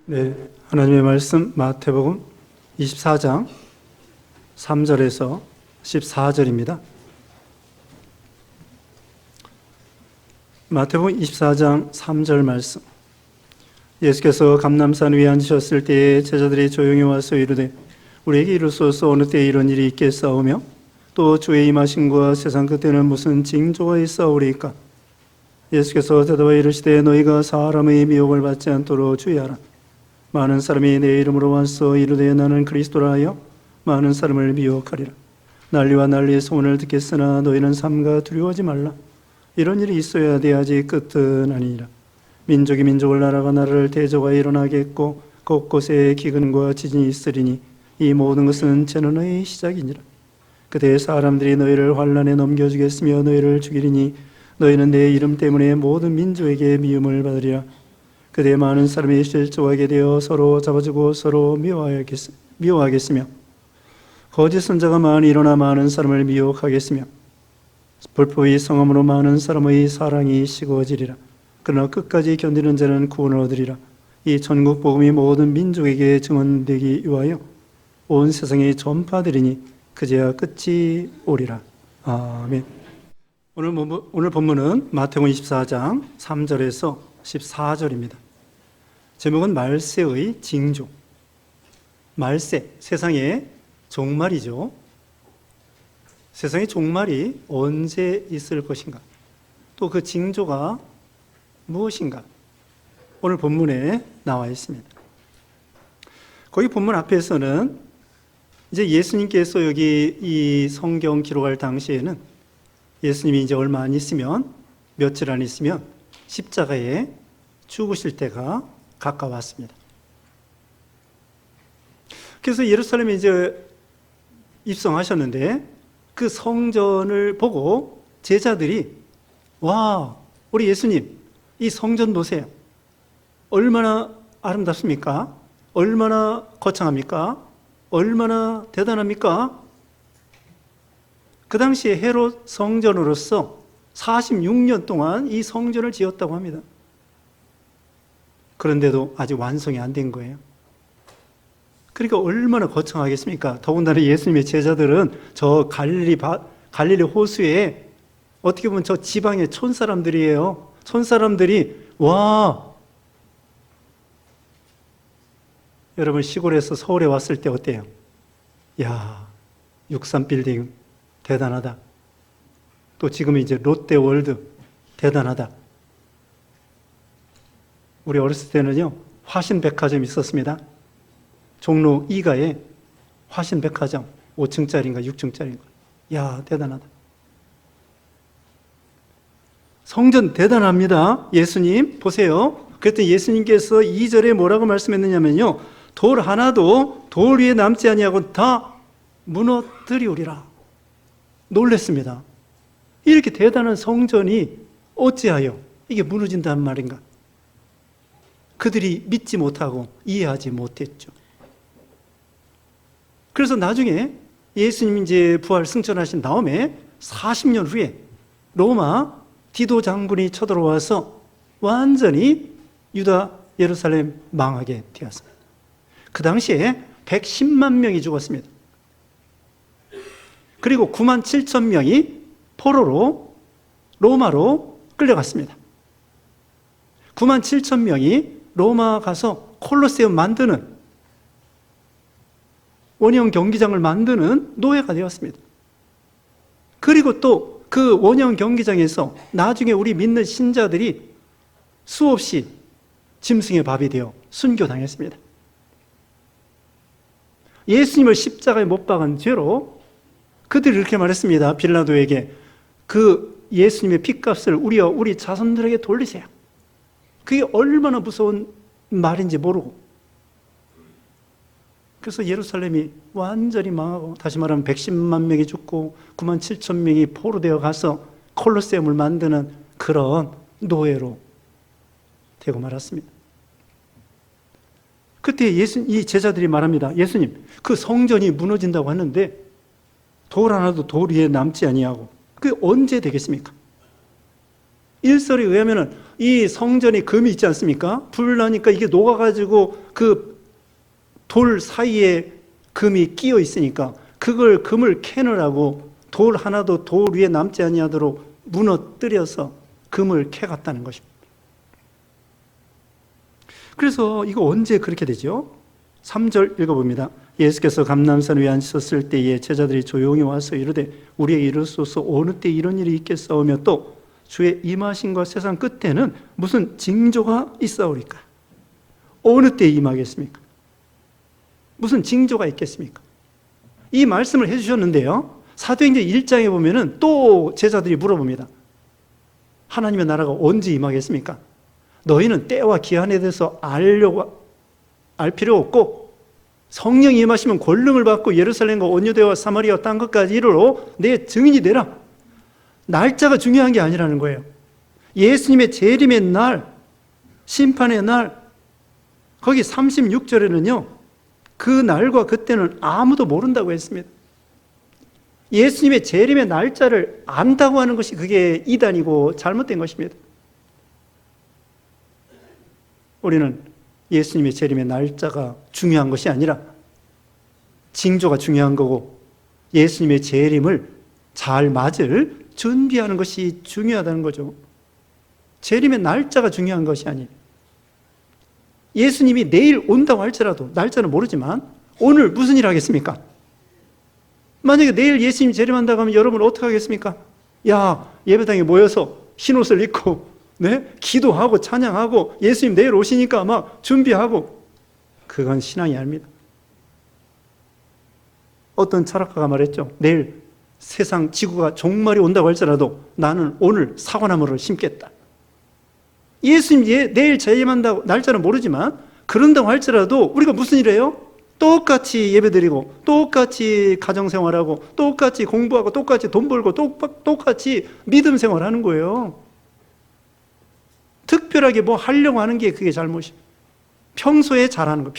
네, 하나님의 말씀 마태복음 24장 3절에서 14절입니다. 마태복음 24장 3절 말씀. 예수께서 감람산 위에 앉으셨을 때에 제자들이 조용히 와서 이르되 우리에게 이르소서 어느 때에 이런 일이 있겠사오며 또 주의 임하심과 세상 끝에는 무슨 징조가 있사오리이까. 예수께서 대답하여 이르시되 너희가 사람의 미혹을 받지 않도록 주의하라. 많은 사람이 내 이름으로 와서 이르되 나는 그리스도라 하여 많은 사람을 미혹하리라. 난리와 난리의 소문을 듣겠으나 너희는 삼가 두려워하지 말라. 이런 일이 있어야 돼 아직 끝은 아니니라. 민족이 민족을 나라가 나라를 대적하여 일어나겠고 곳곳에 기근과 지진이 있으리니 이 모든 것은 재난의 시작이니라. 그때 사람들이 너희를 환난에 넘겨주겠으며 너희를 죽이리니 너희는 내 이름 때문에 모든 민족에게 미움을 받으리라. 그때 많은 사람이 실족하게 되어 서로 잡아주고 서로 미워하겠으며 거짓 선자가 많이 일어나 많은 사람을 미혹하겠으며 불법의 성함으로 많은 사람의 사랑이 식어지리라. 그러나 끝까지 견디는 자는 구원을 얻으리라. 이 전국 복음이 모든 민족에게 증언되기 위하여 온 세상에 전파되리니 그제야 끝이 오리라. 아멘. 오늘 본문은 마태복음 24장 3절에서 14절입니다. 제목은 말세의 징조. 말세, 세상의 종말이죠. 세상의 종말이 언제 있을 것인가? 또 그 징조가 무엇인가? 오늘 본문에 나와 있습니다. 거기 본문 앞에서는 이제 예수님께서 여기 이 성경 기록할 당시에는 예수님이 이제 얼마 안 있으면, 며칠 안 있으면 십자가에 죽으실 때가 가까웠습니다. 그래서 예루살렘에 이제 입성하셨는데 그 성전을 보고 제자들이 와, 우리 예수님 이 성전 보세요. 얼마나 아름답습니까? 얼마나 거창합니까? 얼마나 대단합니까? 그 당시에 헤롯 성전으로서 46년 동안 이 성전을 지었다고 합니다. 그런데도 아직 완성이 안 된 거예요. 그러니까 얼마나 거창하겠습니까? 더군다나 예수님의 제자들은 저 갈릴리 호수에 어떻게 보면 저 지방의 촌사람들이에요. 촌사람들이 와, 여러분 시골에서 서울에 왔을 때 어때요? 야, 63빌딩 대단하다. 또 지금 이제 롯데월드 대단하다. 우리 어렸을 때는요, 화신백화점 있었습니다. 종로 2가에 화신백화점 5층짜리인가 6층짜리인가. 야, 대단하다. 성전 대단합니다. 예수님 보세요. 그랬더니 예수님께서 2절에 뭐라고 말씀했느냐면요, 돌 하나도 돌 위에 남지 아니하고 다 무너뜨리우리라. 놀랬습니다. 이렇게 대단한 성전이 어찌하여 이게 무너진다는 말인가? 그들이 믿지 못하고 이해하지 못했죠. 그래서 나중에 예수님이 이제 부활 승천하신 다음에 40년 후에 로마 디도 장군이 쳐들어와서 완전히 유다 예루살렘 망하게 되었습니다. 그 당시에 110만 명이 죽었습니다. 그리고 9만 7천 명이 포로로 로마로 끌려갔습니다. 9만 7천 명이 로마 가서 콜로세움 만드는, 원형 경기장을 만드는 노예가 되었습니다. 그리고 또 그 원형 경기장에서 나중에 우리 믿는 신자들이 수없이 짐승의 밥이 되어 순교당했습니다. 예수님을 십자가에 못 박은 죄로 그들이 이렇게 말했습니다. 빌라도에게 그 예수님의 핏값을 우리 자손들에게 돌리세요. 그게 얼마나 무서운 말인지 모르고, 그래서 예루살렘이 완전히 망하고, 다시 말하면 110만 명이 죽고 9만 7천 명이 포로되어 가서 콜로세움을 만드는 그런 노예로 되고 말았습니다. 그때 이 제자들이 말합니다. 예수님, 그 성전이 무너진다고 하는데 돌 하나도 돌 위에 남지 아니하고 그게 언제 되겠습니까? 일설에 의하면은 이 성전에 금이 있지 않습니까? 불 나니까 이게 녹아가지고 그 돌 사이에 금이 끼어 있으니까 그걸 금을 캐느라고 돌 하나도 돌 위에 남지 아니하도록 무너뜨려서 금을 캐갔다는 것입니다. 그래서 이거 언제 그렇게 되죠? 3절 읽어봅니다. 예수께서 감람산 위에 앉으셨을 때에 제자들이 조용히 와서 이르되 우리에게 이르소서 어느 때 이런 일이 있겠사오며 또 주의 임하심과 세상 끝에는 무슨 징조가 있사오리까? 어느 때 임하겠습니까? 무슨 징조가 있겠습니까? 이 말씀을 해주셨는데요, 사도행전 1장에 보면은 또 제자들이 물어봅니다. 하나님의 나라가 언제 임하겠습니까? 너희는 때와 기한에 대해서 알 필요 없고 성령이 임하시면 권능을 받고 예루살렘과 온 유대와 사마리아 땅 끝까지 이르러 내 증인이 되라. 날짜가 중요한 게 아니라는 거예요. 예수님의 재림의 날, 심판의 날, 거기 36절에는요 그 날과 그때는 아무도 모른다고 했습니다. 예수님의 재림의 날짜를 안다고 하는 것이 그게 이단이고 잘못된 것입니다. 우리는 예수님의 재림의 날짜가 중요한 것이 아니라 징조가 중요한 거고 예수님의 재림을 잘 맞을 준비하는 것이 중요하다는 거죠. 재림의 날짜가 중요한 것이 아니에요. 예수님이 내일 온다고 할지라도 날짜는 모르지만 오늘 무슨 일 하겠습니까? 만약에 내일 예수님이 재림한다고 하면 여러분 어떻게 하겠습니까? 야, 예배당에 모여서 흰옷을 입고 기도하고 찬양하고 예수님 내일 오시니까 막 준비하고, 그건 신앙이 아닙니다. 어떤 철학가가 말했죠. 내일 세상 지구가 종말이 온다고 할지라도 나는 오늘 사과나무를 심겠다. 예수님 내일 재림한다고 날짜는 모르지만 그런다고 할지라도 우리가 무슨 일 해요? 똑같이 예배드리고 똑같이 가정생활하고 똑같이 공부하고 똑같이 돈 벌고 똑같이 믿음 생활하는 거예요. 특별하게 뭐 하려고 하는 게 그게 잘못이에요. 평소에 잘하는 거,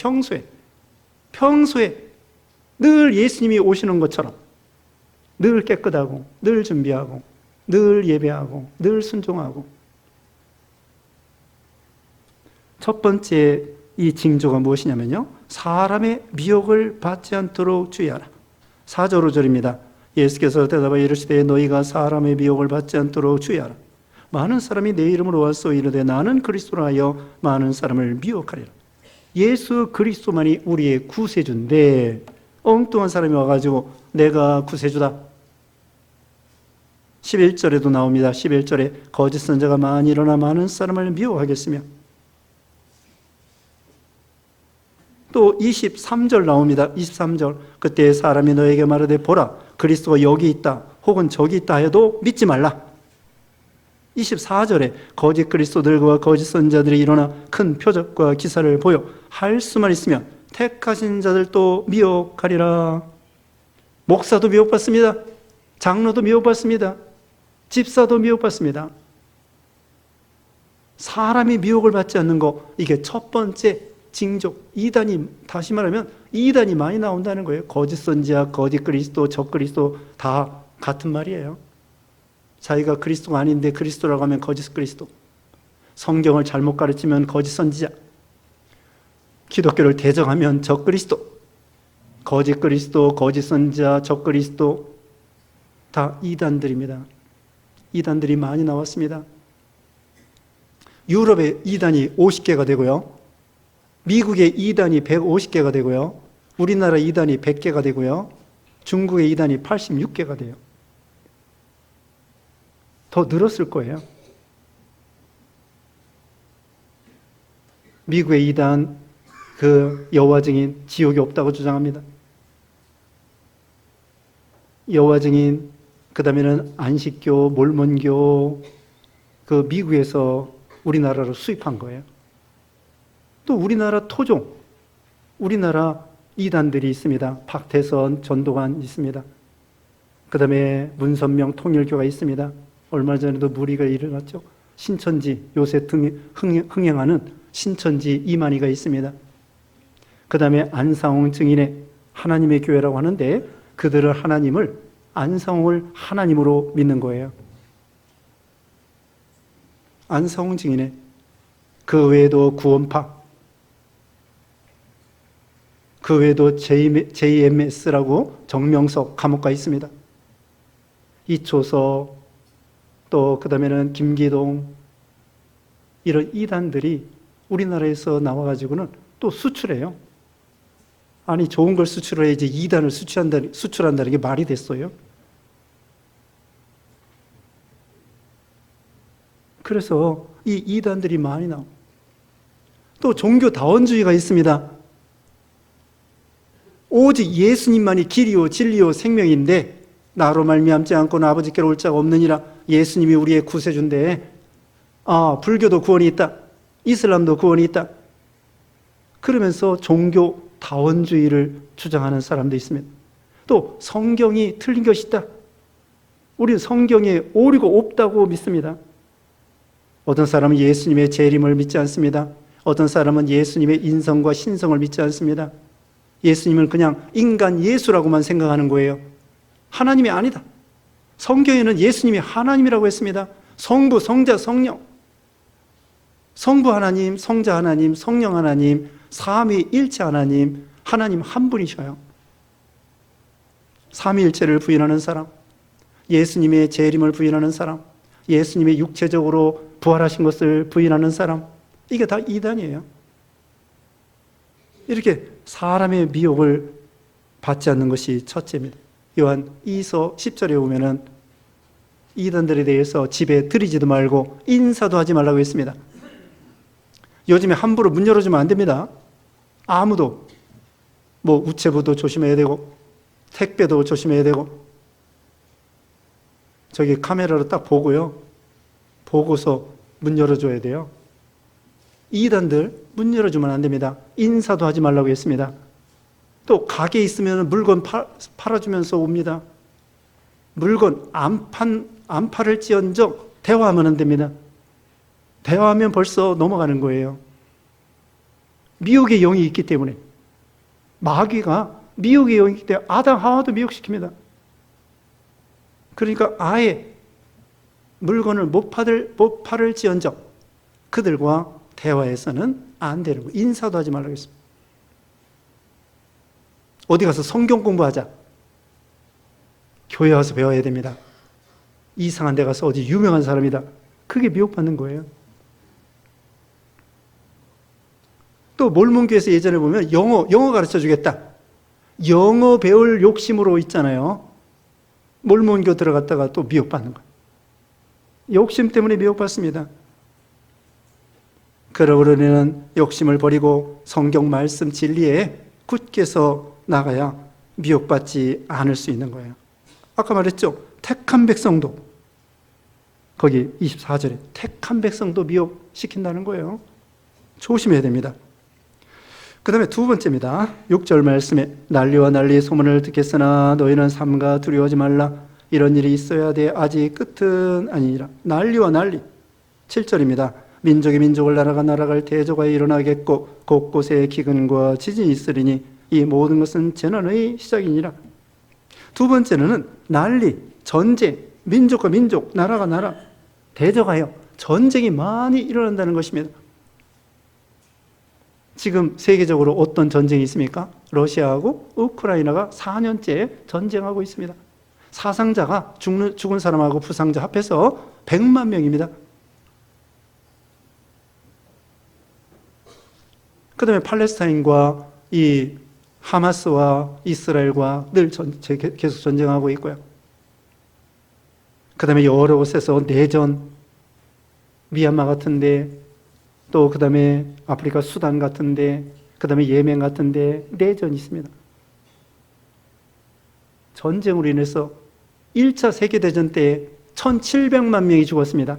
평소에 늘 예수님이 오시는 것처럼 늘 깨끗하고 늘 준비하고 늘 예배하고 늘 순종하고. 첫 번째 이 징조가 무엇이냐면요, 사람의 미혹을 받지 않도록 주의하라. 4절 5절입니다. 예수께서 대답하여 이르시되 너희가 사람의 미혹을 받지 않도록 주의하라. 많은 사람이 내 이름으로 와서 이르되 나는 그리스도라 하여 많은 사람을 미혹하리라. 예수 그리스도만이 우리의 구세주인데 엉뚱한 사람이 와가지고 내가 구세주다. 11절에도 나옵니다. 11절에 거짓 선자가 많이 일어나 많은 사람을 미혹하겠으며, 또 23절 나옵니다. 23절 그때 사람이 너에게 말하되 보라 그리스도가 여기 있다 혹은 저기 있다 해도 믿지 말라. 24절에 거짓 그리스도들과 거짓 선자들이 일어나 큰 표적과 기사를 보여 할 수만 있으면 택하신 자들도 미혹하리라. 목사도 미혹받습니다. 장로도 미혹받습니다. 집사도 미혹받습니다. 사람이 미혹을 받지 않는 거, 이게 첫 번째 징조. 이단이, 다시 말하면 이단이 많이 나온다는 거예요. 거짓 선지자, 거짓 그리스도, 적 그리스도 다 같은 말이에요. 자기가 그리스도가 아닌데 그리스도라고 하면 거짓 그리스도, 성경을 잘못 가르치면 거짓 선지자, 기독교를 대적하면 적 그리스도, 거짓 그리스도, 거짓 선지자, 적 그리스도 다 이단들입니다. 이단들이 많이 나왔습니다. 유럽의 이단이 50개가 되고요, 미국의 이단이 150개가 되고요, 우리나라 이단이 100개가 되고요, 중국의 이단이 86개가 돼요. 더 늘었을 거예요. 미국의 이단, 그 여호와 증인, 지옥이 없다고 주장합니다. 여호와 증인, 그 다음에는 안식교, 몰몬교, 그 미국에서 우리나라로 수입한 거예요. 또 우리나라 토종, 우리나라 이단들이 있습니다. 박태선, 전도관 있습니다. 그 다음에 문선명 통일교가 있습니다. 얼마 전에도 무리가 일어났죠. 신천지, 요새 흥행하는 신천지 이만희가 있습니다. 그 다음에 안상홍 증인의 하나님의 교회라고 하는데 그들은 안상홍을 하나님으로 믿는 거예요. 안성훈 증인의 그 외에도 구원파, 그 외에도 JMS라고 정명석 감옥가 있습니다. 이초서, 또 그 다음에는 김기동, 이런 이단들이 우리나라에서 나와가지고는 또 수출해요. 아니, 좋은 걸 수출해야지 이단을 수출한다는 게 말이 됐어요. 그래서 이 이단들이 많이 나옵니다. 또 종교다원주의가 있습니다. 오직 예수님만이 길이요 진리요 생명인데 나로 말미암지 않고는 아버지께로 올 자가 없느니라. 예수님이 우리의 구세주인데 불교도 구원이 있다, 이슬람도 구원이 있다, 그러면서 종교다원주의를 주장하는 사람도 있습니다. 또 성경이 틀린 것이 있다, 우리는 성경에 오류가 없다고 믿습니다. 어떤 사람은 예수님의 재림을 믿지 않습니다. 어떤 사람은 예수님의 인성과 신성을 믿지 않습니다. 예수님은 그냥 인간 예수라고만 생각하는 거예요. 하나님이 아니다. 성경에는 예수님이 하나님이라고 했습니다. 성부, 성자, 성령. 성부 하나님, 성자 하나님, 성령 하나님, 삼위일체 하나님, 하나님 한 분이셔요. 삼위일체를 부인하는 사람, 예수님의 재림을 부인하는 사람, 예수님이 육체적으로 부활하신 것을 부인하는 사람, 이게 다 이단이에요. 이렇게 사람의 미혹을 받지 않는 것이 첫째입니다. 요한 2서 10절에 보면은 이단들에 대해서 집에 들이지도 말고 인사도 하지 말라고 했습니다. 요즘에 함부로 문 열어주면 안 됩니다. 아무도. 우체부도 조심해야 되고 택배도 조심해야 되고, 저기 카메라로 딱 보고요, 보고서 문 열어줘야 돼요. 이단들 문 열어주면 안 됩니다. 인사도 하지 말라고 했습니다. 또 가게에 있으면 물건 팔아주면서 옵니다. 물건 안 팔을지언정 대화하면 안 됩니다. 대화하면 벌써 넘어가는 거예요. 미혹의 영이 있기 때문에, 마귀가 미혹의 영이 있기 때문에 아담 하와도 미혹시킵니다. 그러니까 아예 물건을 못 팔을지언정 그들과 대화해서는 안 되는 거예요. 인사도 하지 말라고 했습니다. 어디 가서 성경 공부하자, 교회 와서 배워야 됩니다. 이상한 데 가서 어디 유명한 사람이다, 그게 미혹받는 거예요. 또 몰몬교에서 예전에 보면 영어 가르쳐 주겠다, 영어 배울 욕심으로 있잖아요. 몰몬교 들어갔다가 또 미혹받는 거예요. 욕심 때문에 미혹받습니다. 그러고 우리는 욕심을 버리고 성경 말씀 진리에 굳게 서 나가야 미혹받지 않을 수 있는 거예요. 아까 말했죠, 택한 백성도, 거기 24절에 택한 백성도 미혹시킨다는 거예요. 조심해야 됩니다. 그 다음에 두 번째입니다. 6절 말씀에 난리와 난리의 소문을 듣겠으나 너희는 삼가 두려워하지 말라. 이런 일이 있어야 돼. 아직 끝은 아니니라. 난리와 난리. 7절입니다. 민족이 민족을 나라가 나라갈 대조가 일어나겠고 곳곳에 기근과 지진이 있으리니 이 모든 것은 재난의 시작이니라. 두 번째는 난리, 전쟁, 민족과 민족, 나라가 나라, 대조가요, 전쟁이 많이 일어난다는 것입니다. 지금 세계적으로 어떤 전쟁이 있습니까? 러시아하고 우크라이나가 4년째 전쟁하고 있습니다. 사상자가 죽은 사람하고 부상자 합해서 100만 명입니다. 그 다음에 팔레스타인과 이 하마스와 이스라엘과 늘 계속 전쟁하고 있고요. 그 다음에 여러 곳에서 내전, 미얀마 같은데, 또 그 다음에 아프리카 수단 같은데, 그 다음에 예멘 같은데 내전이 있습니다. 전쟁으로 인해서 1차 세계대전 때 1700만 명이 죽었습니다.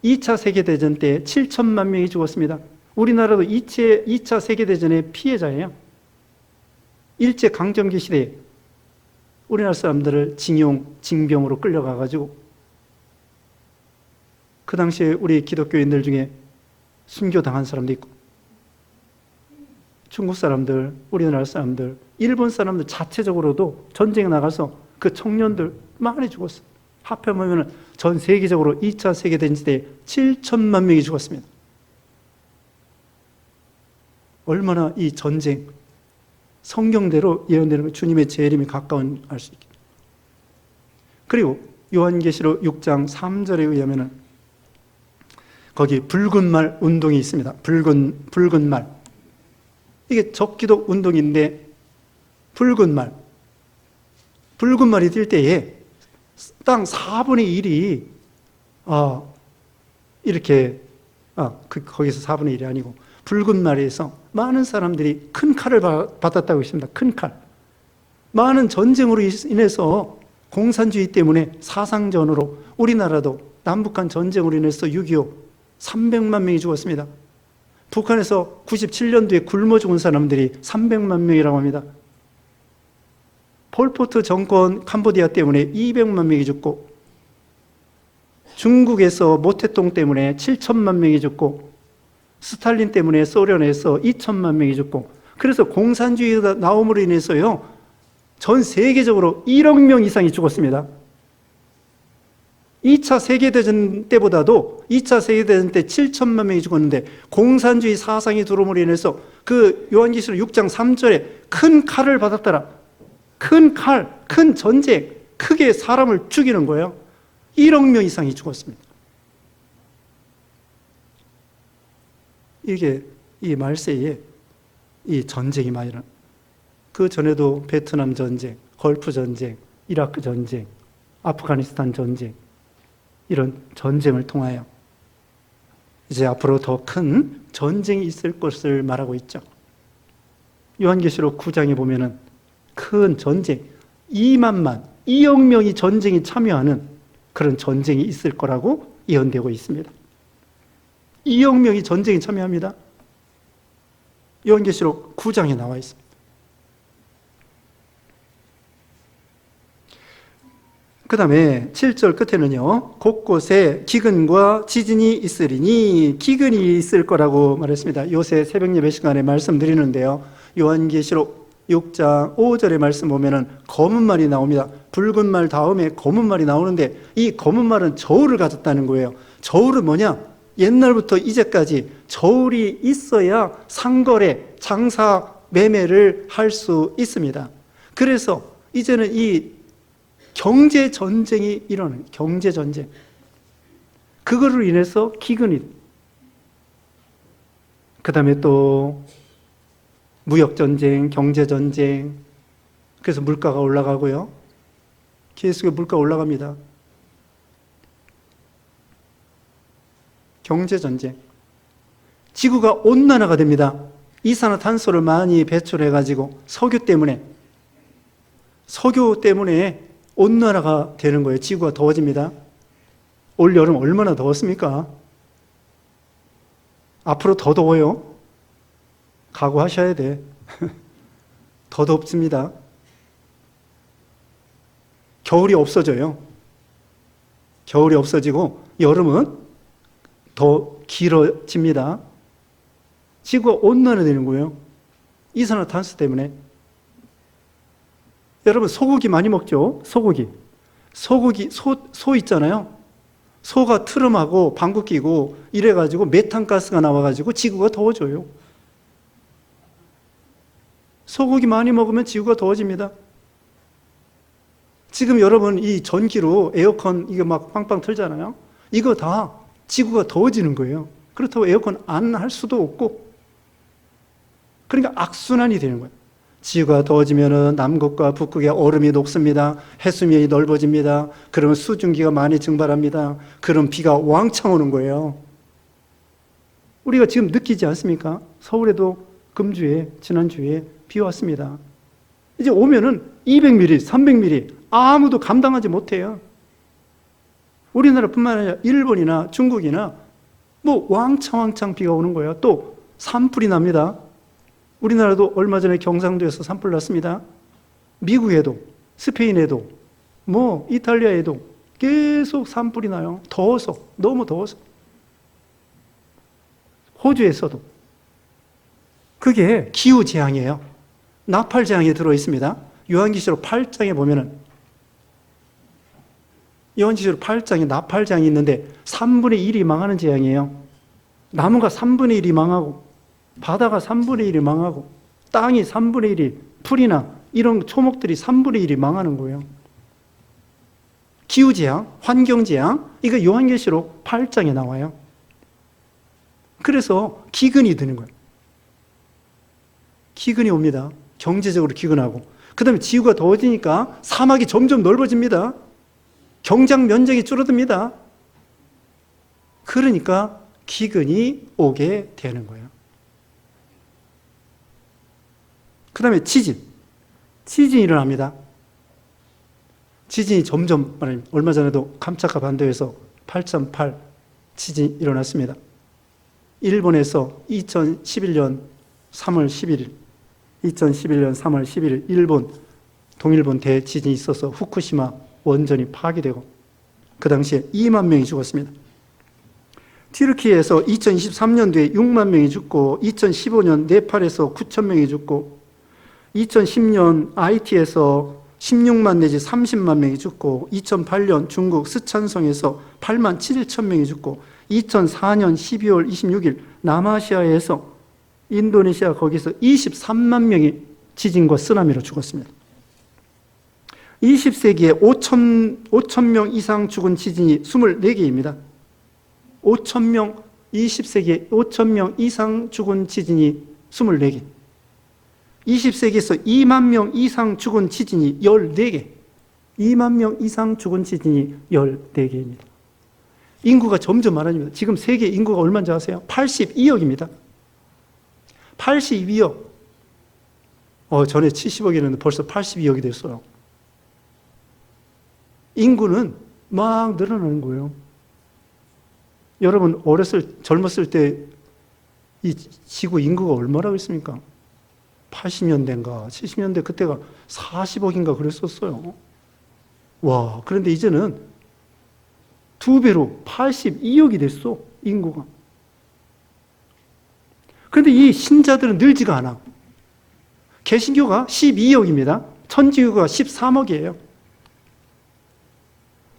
2차 세계대전 때 7천만 명이 죽었습니다. 우리나라도 2차 세계대전의 피해자예요. 일제강점기 시대에 우리나라 사람들을 징병으로 끌려가가지고 그 당시에 우리 기독교인들 중에 순교당한 사람도 있고, 중국 사람들, 우리나라 사람들, 일본 사람들 자체적으로도 전쟁에 나가서 그 청년들 많이 죽었어요. 합해보면 전 세계적으로 2차 세계대전 시대에 7천만 명이 죽었습니다. 얼마나 이 전쟁, 성경대로 예언되는 주님의 재림이 가까운 알 수 있겠다. 그리고 요한계시록 6장 3절에 의하면 거기 붉은 말 운동이 있습니다. 붉은 말. 이게 적기독 운동인데 붉은 말이 뛸 때에 땅 4분의 1이 거기서 4분의 1이 아니고 붉은 말에서 많은 사람들이 큰 칼을 받았다고 했습니다. 큰 칼. 많은 전쟁으로 인해서 공산주의 때문에 사상전으로 우리나라도 남북한 전쟁으로 인해서 6.25 300만 명이 죽었습니다. 북한에서 97년도에 굶어 죽은 사람들이 300만 명이라고 합니다. 폴포트 정권 캄보디아 때문에 200만 명이 죽고 중국에서 모태똥 때문에 7천만 명이 죽고 스탈린 때문에 소련에서 2천만 명이 죽고 그래서 공산주의가 나옴으로 인해서요 전 세계적으로 1억 명 이상이 죽었습니다. 2차 세계대전 때보다도 2차 세계대전 때 7천만 명이 죽었는데 공산주의 사상이 들어옴으로 인해서 그 요한계시록 6장 3절에 큰 칼을 받았더라. 큰 칼, 큰 전쟁, 크게 사람을 죽이는 거예요. 1억 명 이상이 죽었습니다. 이게 이 말세에 이 전쟁이 많이 일어나. 그 전에도 베트남 전쟁, 걸프 전쟁, 이라크 전쟁, 아프가니스탄 전쟁 이런 전쟁을 통하여 이제 앞으로 더 큰 전쟁이 있을 것을 말하고 있죠. 요한계시록 9장에 보면은 큰 전쟁, 2억 명이 전쟁에 참여하는 그런 전쟁이 있을 거라고 예언되고 있습니다. 2억 명이 전쟁에 참여합니다. 요한계시록 9장에 나와 있습니다. 그 다음에 7절 끝에는요, 곳곳에 기근과 지진이 있으리니 기근이 있을 거라고 말했습니다. 요새 새벽 예배 시간에 말씀드리는데요. 요한계시록 6장 5절의 말씀 보면은 검은 말이 나옵니다. 붉은 말 다음에 검은 말이 나오는데 이 검은 말은 저울을 가졌다는 거예요. 저울은 뭐냐? 옛날부터 이제까지 저울이 있어야 상거래, 장사, 매매를 할 수 있습니다. 그래서 이제는 이 경제 전쟁이 일어나는 경제 전쟁. 그거로 인해서 기근이. 그 다음에 또 무역 전쟁, 경제 전쟁. 그래서 물가가 올라가고요. 계속 물가 올라갑니다. 경제 전쟁. 지구가 온난화가 됩니다. 이산화탄소를 많이 배출해가지고 석유 때문에 온난화가 되는 거예요. 지구가 더워집니다. 올 여름 얼마나 더웠습니까? 앞으로 더 더워요. 각오하셔야 돼. 더 덥습니다. 겨울이 없어져요. 겨울이 없어지고 여름은 더 길어집니다. 지구가 온난화되는 거예요. 이산화탄소 때문에. 여러분 소고기 많이 먹죠? 소고기, 소 있잖아요. 소가 트름하고 방구 끼고 이래가지고 메탄가스가 나와가지고 지구가 더워져요. 소고기 많이 먹으면 지구가 더워집니다. 지금 여러분 이 전기로 에어컨 이거 막 빵빵 틀잖아요. 이거 다 지구가 더워지는 거예요. 그렇다고 에어컨 안 할 수도 없고, 그러니까 악순환이 되는 거예요. 지구가 더워지면은 남극과 북극의 얼음이 녹습니다. 해수면이 넓어집니다. 그러면 수증기가 많이 증발합니다. 그럼 비가 왕창 오는 거예요. 우리가 지금 느끼지 않습니까? 서울에도 금주에 지난주에 비 왔습니다. 이제 오면은 200mm, 300mm 아무도 감당하지 못해요. 우리나라뿐만 아니라 일본이나 중국이나 뭐 왕창 비가 오는 거예요. 또 산불이 납니다. 우리나라도 얼마 전에 경상도에서 산불 났습니다. 미국에도, 스페인에도, 뭐 이탈리아에도 계속 산불이 나요. 더워서, 너무 더워서. 호주에서도. 그게 기후재앙이에요. 나팔재앙에 들어있습니다. 요한계시록 8장에 보면은 요한계시록 8장에 나팔장이 있는데 3분의 1이 망하는 재앙이에요. 나무가 3분의 1이 망하고 바다가 3분의 1이 망하고 땅이 3분의 1이 풀이나 이런 초목들이 3분의 1이 망하는 거예요. 기후재앙, 환경재앙, 이거 요한계시록 8장에 나와요. 그래서 기근이 드는 거예요. 기근이 옵니다. 경제적으로 기근하고. 그 다음에 지구가 더워지니까 사막이 점점 넓어집니다. 경작 면적이 줄어듭니다. 그러니까 기근이 오게 되는 거예요. 그 다음에 지진이 일어납니다. 지진이 점점, 얼마 전에도 감차카 반도에서 8.8 지진이 일어났습니다. 일본에서 2011년 3월 11일 일본, 동일본 대지진이 있어서 후쿠시마 원전이 파괴되고 그 당시에 2만 명이 죽었습니다. 튀르키예에서 2023년도에 6만 명이 죽고 2015년 네팔에서 9천 명이 죽고 2010년 IT에서 16만 내지 30만 명이 죽고 2008년 중국 스촨성에서 8만 7천 명이 죽고 2004년 12월 26일 남아시아에서 인도네시아 거기서 23만 명이 지진과 쓰나미로 죽었습니다. 20세기에 5천 명 이상 죽은 지진이 24개입니다. 20세기에 5천 명 이상 죽은 지진이 24개. 20세기에서 2만 명 이상 죽은 지진이 14개. 2만 명 이상 죽은 지진이 14개입니다. 인구가 점점 많아집니다. 지금 세계 인구가 얼마인지 아세요? 82억입니다. 82억. 전에 70억이었는데 벌써 82억이 됐어요. 인구는 막 늘어나는 거예요. 여러분, 젊었을 때 이 지구 인구가 얼마라고 했습니까? 80년대인가 70년대 그때가 40억인가 그랬었어요. 와, 그런데 이제는 2배로 82억이 됐어, 인구가. 그런데 이 신자들은 늘지가 않아. 개신교가 12억입니다. 천주교가 13억이에요.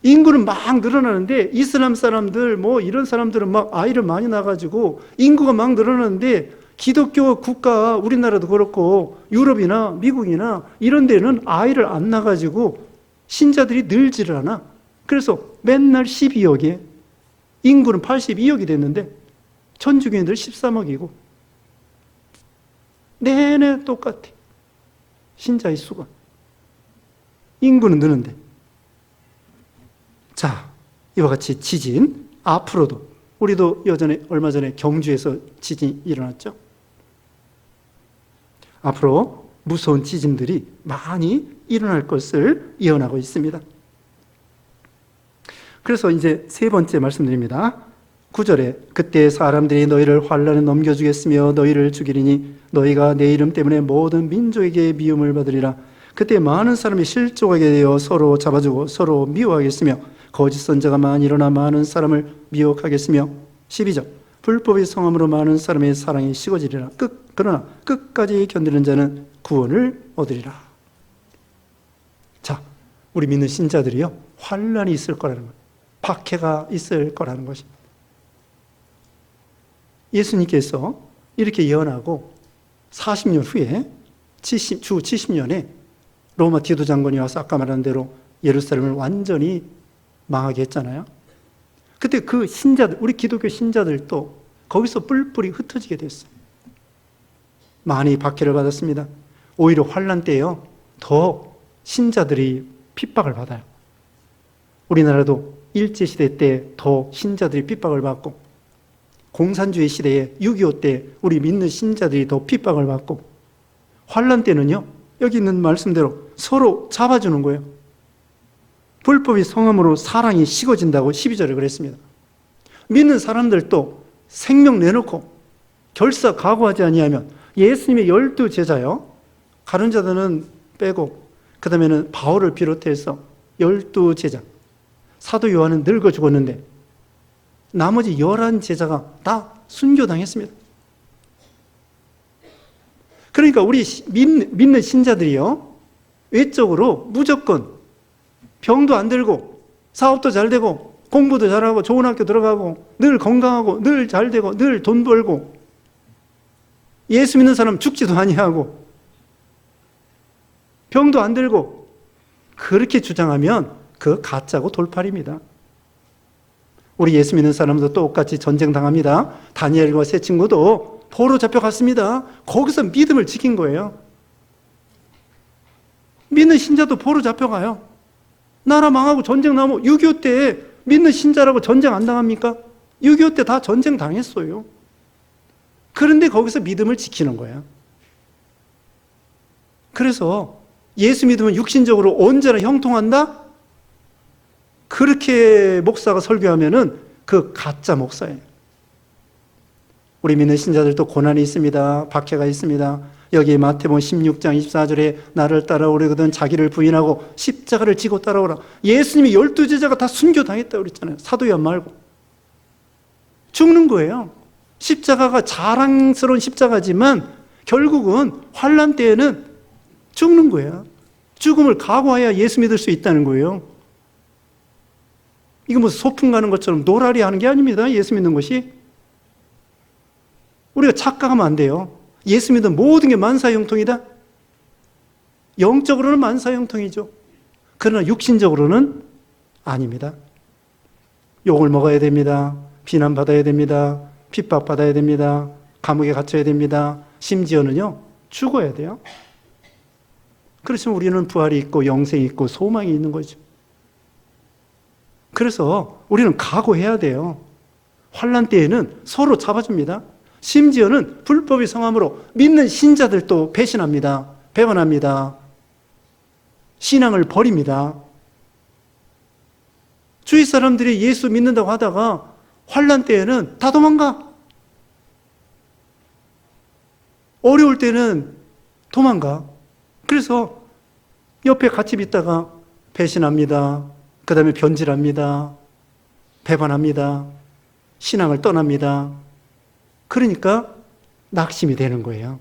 인구는 막 늘어나는데 이슬람 사람들 이런 사람들은 막 아이를 많이 낳아가지고 인구가 막 늘어나는데 기독교 국가, 우리나라도 그렇고 유럽이나 미국이나 이런 데는 아이를 안 낳아가지고 신자들이 늘지를 않아. 그래서 맨날 12억에 인구는 82억이 됐는데 천주교인들 13억이고 내내 똑같아. 신자의 수가. 인구는 느는데. 자, 이와 같이 지진, 앞으로도 우리도 얼마 전에 경주에서 지진이 일어났죠. 앞으로 무서운 지진들이 많이 일어날 것을 예언하고 있습니다. 그래서 이제 세 번째 말씀드립니다. 9절에 그때 사람들이 너희를 환난에 넘겨주겠으며 너희를 죽이리니 너희가 내 이름 때문에 모든 민족에게 미움을 받으리라. 그때 많은 사람이 실족하게 되어 서로 잡아주고 서로 미워하겠으며 거짓 선자가 많이 일어나 많은 사람을 미혹하겠으며 12절 불법의 성함으로 많은 사람의 사랑이 식어지리라. 그러나 끝까지 견디는 자는 구원을 얻으리라. 자, 우리 믿는 신자들이요, 환난이 있을 거라는 거예요. 박해가 있을 거라는 것입니다. 예수님께서 이렇게 예언하고 40년 후에 주 70년에 로마 디도 장군이 와서 아까 말한 대로 예루살렘을 완전히 망하게 했잖아요. 그때 그 신자들, 우리 기독교 신자들도 거기서 뿔뿔이 흩어지게 됐어요. 많이 박해를 받았습니다. 오히려 환난 때요, 더 신자들이 핍박을 받아요. 우리나라도 일제시대 때 더 신자들이 핍박을 받고, 공산주의 시대에 6.25 때 우리 믿는 신자들이 더 핍박을 받고, 환난 때는요, 여기 있는 말씀대로 서로 잡아주는 거예요. 불법의 성함으로 사랑이 식어진다고 12절에 그랬습니다. 믿는 사람들도 생명 내놓고 결사 각오하지 아니하면 예수님의 12제자요, 가룟 자들은 빼고 그 다음에는 바울을 비롯해서 12제자, 사도 요한은 늙어 죽었는데 나머지 11제자가 다 순교당했습니다. 그러니까 우리 믿는 신자들이요, 외적으로 무조건 병도 안 들고 사업도 잘 되고 공부도 잘하고 좋은 학교 들어가고 늘 건강하고 늘 잘 되고 늘 돈 벌고 예수 믿는 사람 죽지도 아니하고 병도 안 들고 그렇게 주장하면 그 가짜고 돌팔입니다. 우리 예수 믿는 사람도 똑같이 전쟁 당합니다. 다니엘과 세 친구도 포로 잡혀갔습니다. 거기서 믿음을 지킨 거예요. 믿는 신자도 포로 잡혀가요. 나라 망하고 전쟁 나면 6.25 때 믿는 신자라고 전쟁 안 당합니까? 6.25 때 다 전쟁 당했어요. 그런데 거기서 믿음을 지키는 거야. 그래서 예수 믿으면 육신적으로 언제나 형통한다? 그렇게 목사가 설교하면은 그 가짜 목사예요. 우리 믿는 신자들도 고난이 있습니다. 박해가 있습니다. 여기 마태복음 16장 24절에 나를 따라오려거든 자기를 부인하고 십자가를 지고 따라오라. 예수님이 12제자가 다 순교당했다고 그랬잖아요. 사도 요한 말고. 죽는 거예요. 십자가가 자랑스러운 십자가지만 결국은 환난 때에는 죽는 거야. 죽음을 각오해야 예수 믿을 수 있다는 거예요. 이거 무슨 소풍 가는 것처럼 노라리 하는 게 아닙니다. 예수 믿는 것이. 우리가 착각하면 안 돼요. 예수 믿는 모든 게 만사형통이다? 영적으로는 만사형통이죠. 그러나 육신적으로는 아닙니다. 욕을 먹어야 됩니다. 비난받아야 됩니다. 핍박받아야 됩니다. 감옥에 갇혀야 됩니다. 심지어는요, 죽어야 돼요. 그렇지만 우리는 부활이 있고 영생이 있고 소망이 있는 거죠. 그래서 우리는 각오해야 돼요. 환난 때에는 서로 잡아줍니다. 심지어는 불법의 성함으로 믿는 신자들도 배신합니다. 배반합니다. 신앙을 버립니다. 주위 사람들이 예수 믿는다고 하다가 환난 때에는 다 도망가. 어려울 때는 도망가. 그래서 옆에 같이 있다가 배신합니다. 그 다음에 변질합니다. 배반합니다. 신앙을 떠납니다. 그러니까 낙심이 되는 거예요.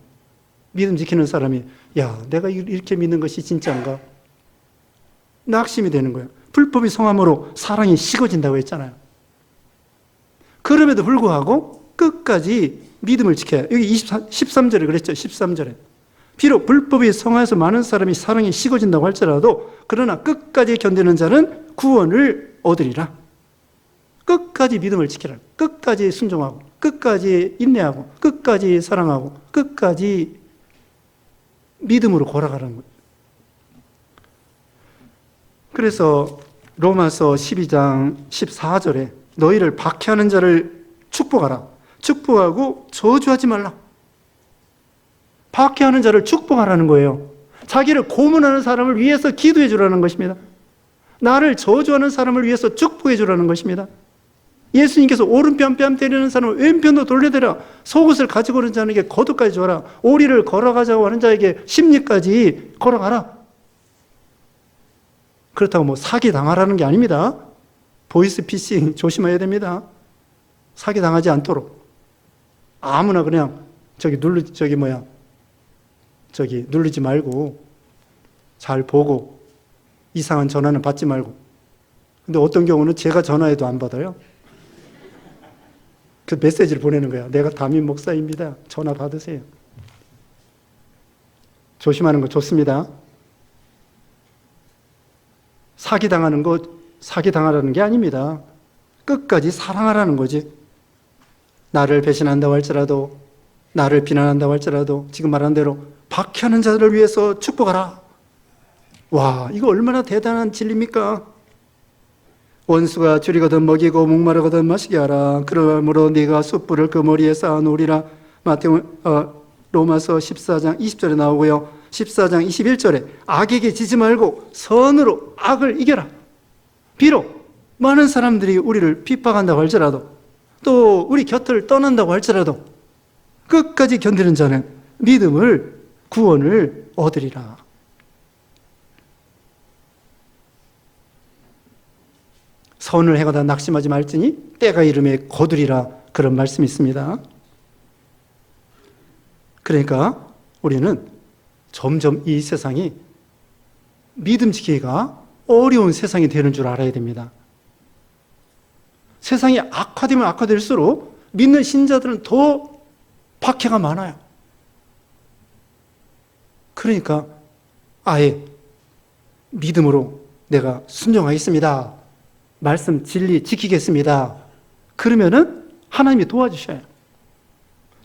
믿음 지키는 사람이 야, 내가 이렇게 믿는 것이 진짜인가? 낙심이 되는 거예요. 불법의 성함으로 사랑이 식어진다고 했잖아요. 그럼에도 불구하고 끝까지 믿음을 지켜야 여기 13절에 그랬죠. 13절에. 비록 불법의 성하에서 많은 사람이 사랑이 식어진다고 할지라도 그러나 끝까지 견디는 자는 구원을 얻으리라. 끝까지 믿음을 지키라. 끝까지 순종하고 끝까지 인내하고 끝까지 사랑하고 끝까지 믿음으로 걸어가라는 거예요. 그래서 로마서 12장 14절에 너희를 박해하는 자를 축복하라. 축복하고 저주하지 말라. 박해하는 자를 축복하라는 거예요. 자기를 고문하는 사람을 위해서 기도해 주라는 것입니다. 나를 저주하는 사람을 위해서 축복해 주라는 것입니다. 예수님께서 오른편 뺨 때리는 사람을 왼편도 돌려대라. 속옷을 가지고 오는 자에게 겉옷까지 줘라. 오리를 걸어가자고 하는 자에게 십리까지 걸어가라. 그렇다고 뭐 사기 당하라는 게 아닙니다. 보이스피싱 조심해야 됩니다. 사기 당하지 않도록 아무나 그냥 누르지 말고 잘 보고 이상한 전화는 받지 말고. 근데 어떤 경우는 제가 전화해도 안 받아요. 그 메시지를 보내는 거야. 내가 담임 목사입니다. 전화 받으세요. 조심하는 거 좋습니다. 사기당하는 거 사기당하라는 게 아닙니다. 끝까지 사랑하라는 거지. 나를 배신한다고 할지라도 나를 비난한다고 할지라도 지금 말한 대로 박해하는 자들을 위해서 축복하라. 와, 이거 얼마나 대단한 진리입니까? 원수가 줄이거든 먹이고 목마르거든 마시게 하라. 그러므로 네가 숯불을 그 머리에 쌓아놓으리라. 로마서 14장 20절에 나오고요. 14장 21절에 악에게 지지 말고 선으로 악을 이겨라. 비록 많은 사람들이 우리를 핍박한다고 할지라도 또 우리 곁을 떠난다고 할지라도 끝까지 견디는 자는 믿음을 구원을 얻으리라. 선을 행하다 낙심하지 말지니 때가 이름에 거두리라. 그런 말씀이 있습니다. 그러니까 우리는 점점 이 세상이 믿음 지키기가 어려운 세상이 되는 줄 알아야 됩니다. 세상이 악화되면 악화될수록 믿는 신자들은 더 박해가 많아요. 그러니까 아예 믿음으로 내가 순종하겠습니다. 말씀 진리 지키겠습니다. 그러면은 하나님이 도와주셔요.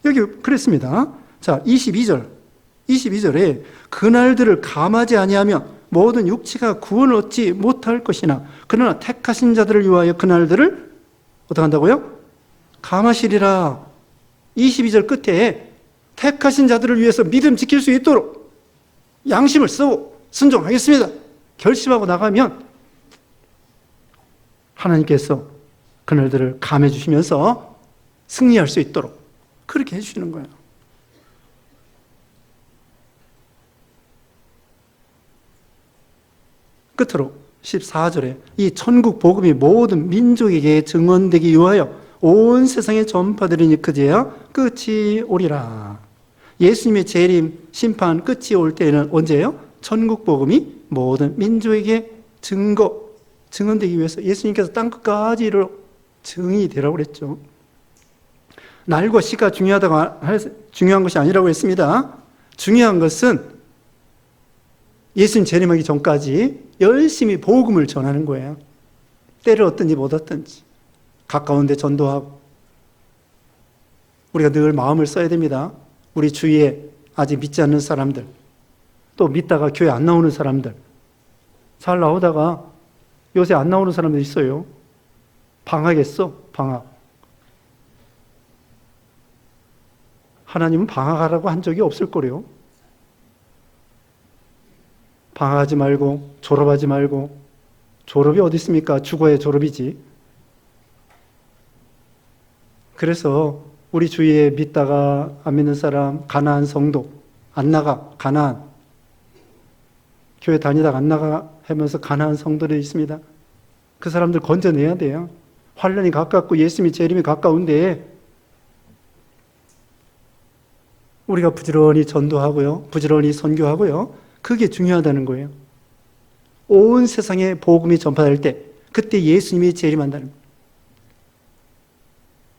여기 그랬습니다. 자, 22절에 그날들을 감하지 아니하면 모든 육체가 구원을 얻지 못할 것이나 그러나 택하신 자들을 위하여 그날들을 어떻게 한다고요? 감하시리라. 22절 끝에 택하신 자들을 위해서 믿음 지킬 수 있도록 양심을 쓰고 순종하겠습니다. 결심하고 나가면 하나님께서 그날들을 감해 주시면서 승리할 수 있도록 그렇게 해주시는 거예요. 끝으로 14절에 이 천국 복음이 모든 민족에게 증언되기 위하여 온 세상에 전파되리니 그제야 끝이 오리라. 예수님의 재림, 심판 끝이 올 때는 언제예요? 천국 복음이 모든 민족에게 증언되기 위해서 예수님께서 땅끝까지 이르러 증이 되라고 그랬죠. 날과 시가 중요한 것이 아니라고 했습니다. 중요한 것은 예수님 재림하기 전까지 열심히 복음을 전하는 거예요. 때를 얻든지 못 얻든지 가까운 데 전도하고. 우리가 늘 마음을 써야 됩니다. 우리 주위에 아직 믿지 않는 사람들, 또 믿다가 교회 안 나오는 사람들, 잘 나오다가 요새 안 나오는 사람들 있어요. 방학했어, 방학. 하나님은 방학하라고 한 적이 없을 거래요. 방학하지 말고, 졸업하지 말고. 졸업이 어디 있습니까? 죽어야 졸업이지. 그래서 우리 주위에 믿다가 안 믿는 사람, 가나안 성도, 안 나가, 가나안. 교회 다니다가 안 나가 하면서 가나안 성도들이 있습니다. 그 사람들 건져내야 돼요. 환란이 가깝고 예수님의 재림이 가까운데 우리가 부지런히 전도하고요, 부지런히 선교하고요, 그게 중요하다는 거예요. 온 세상에 복음이 전파될 때 그때 예수님이 재림한다는 거예요.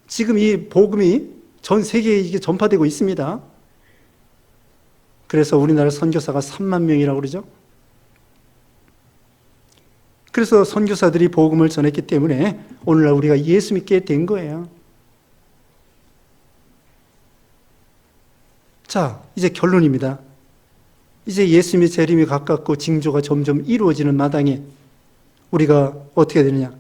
지금 이 복음이 전 세계에 이게 전파되고 있습니다. 그래서 우리나라 선교사가 3만 명이라고 그러죠. 그래서 선교사들이 복음을 전했기 때문에 오늘날 우리가 예수 믿게 된 거예요. 자, 이제 결론입니다. 이제 예수님의 재림이 가깝고 징조가 점점 이루어지는 마당에 우리가 어떻게 되느냐.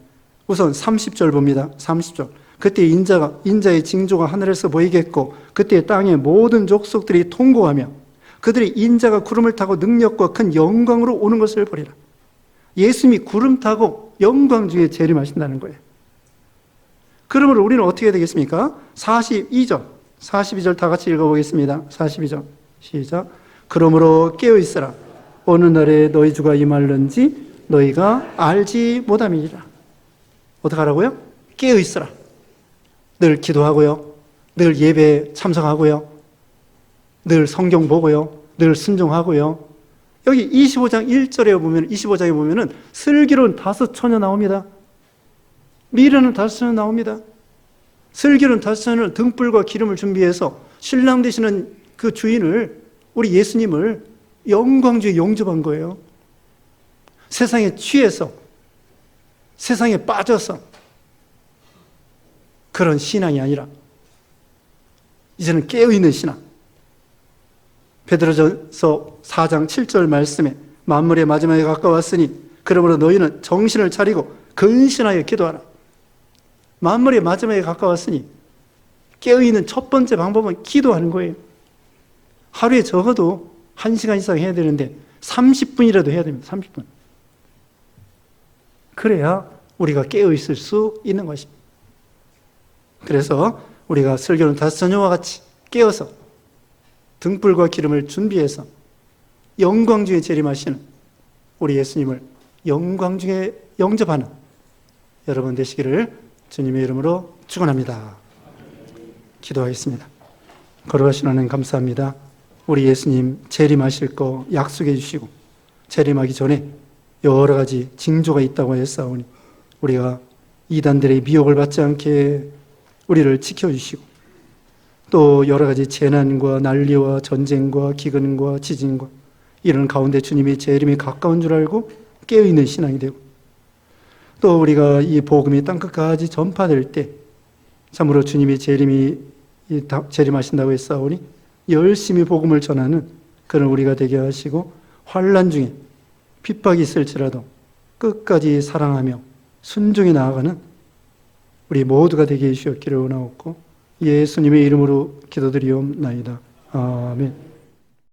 우선 30절 봅니다. 30절. 그때 인자의 징조가 하늘에서 보이겠고 그때 땅의 모든 족속들이 통곡하며 그들이 인자가 구름을 타고 능력과 큰 영광으로 오는 것을 보리라. 예수님이 구름 타고 영광 중에 재림하신다는 거예요. 그러므로 우리는 어떻게 되겠습니까? 42절 다 같이 읽어보겠습니다. 42절 시작. 그러므로 깨어있으라. 어느 날에 너희 주가 임할는지 너희가 알지 못함이니라. 어떻게 하라고요? 깨어있으라. 늘 기도하고요, 늘 예배 참석하고요, 늘 성경 보고요, 늘 순종하고요. 여기 25장에 보면은 슬기로운 5처녀 나옵니다. 미련은 5처녀 나옵니다. 슬기로운 5처녀는 등불과 기름을 준비해서 신랑 되시는 그 주인을, 우리 예수님을 영광주에 영접한 거예요. 세상에 취해서, 세상에 빠져서 그런 신앙이 아니라 이제는 깨어있는 신앙. 베드로전서 4장 7절 말씀에 만물의 마지막에 가까웠으니 그러므로 너희는 정신을 차리고 근신하여 기도하라. 만물의 마지막에 가까웠으니 깨어있는 첫 번째 방법은 기도하는 거예요. 하루에 적어도 1시간 이상 해야 되는데 30분이라도 해야 됩니다. 30분. 그래야 우리가 깨어있을 수 있는 것입니다. 그래서 우리가 슬기로운 5처녀와 같이 깨어서 등불과 기름을 준비해서 영광 중에 재림하시는 우리 예수님을 영광 중에 영접하는 여러분 되시기를 주님의 이름으로 축원합니다. 기도하겠습니다. 걸어가신 하나님 감사합니다. 우리 예수님 재림하실 거 약속해 주시고 재림하기 전에 여러 가지 징조가 있다고 했사오니 우리가 이단들의 미혹을 받지 않게 우리를 지켜주시고 또 여러 가지 재난과 난리와 전쟁과 기근과 지진과 이런 가운데 주님이 재림이 가까운 줄 알고 깨어있는 신앙이 되고 또 우리가 이 복음이 땅끝까지 전파될 때 참으로 주님이 재림하신다고 했사오니 열심히 복음을 전하는 그런 우리가 되게 하시고 환난 중에 핍박이 있을지라도 끝까지 사랑하며 순종해 나아가는 우리 모두가 되게 해주셨기를 원하옵고 예수님의 이름으로 기도드리옵나이다. 아멘.